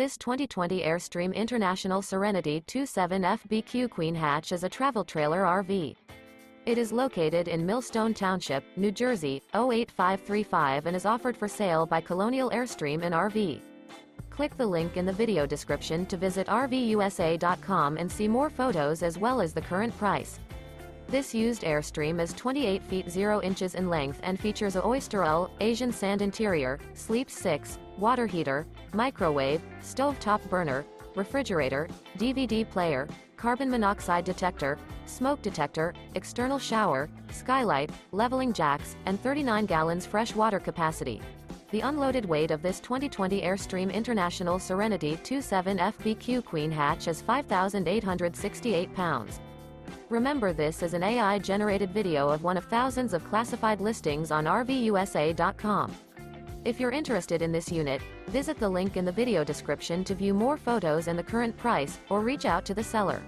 This 2020 Airstream International Serenity 27FBQ Queen Hatch is a travel trailer RV. It is located in Millstone Township, New Jersey, 08535 and is offered for sale by Colonial Airstream RV. Click the link in the video description to visit RVUSA.com and see more photos as well as the current price. This used Airstream is 28 feet 0 inches in length and features a Oyster UL, Asian sand interior, sleeps 6, water heater, microwave, stovetop burner, refrigerator, DVD player, carbon monoxide detector, smoke detector, external shower, skylight, leveling jacks, and 39 gallons fresh water capacity. The unloaded weight of this 2020 Airstream International Serenity 27FBQ Queen Hatch is 5,868 pounds. Remember, this is an AI-generated video of one of thousands of classified listings on RVUSA.com. If you're interested in this unit, visit the link in the video description to view more photos and the current price, or reach out to the seller.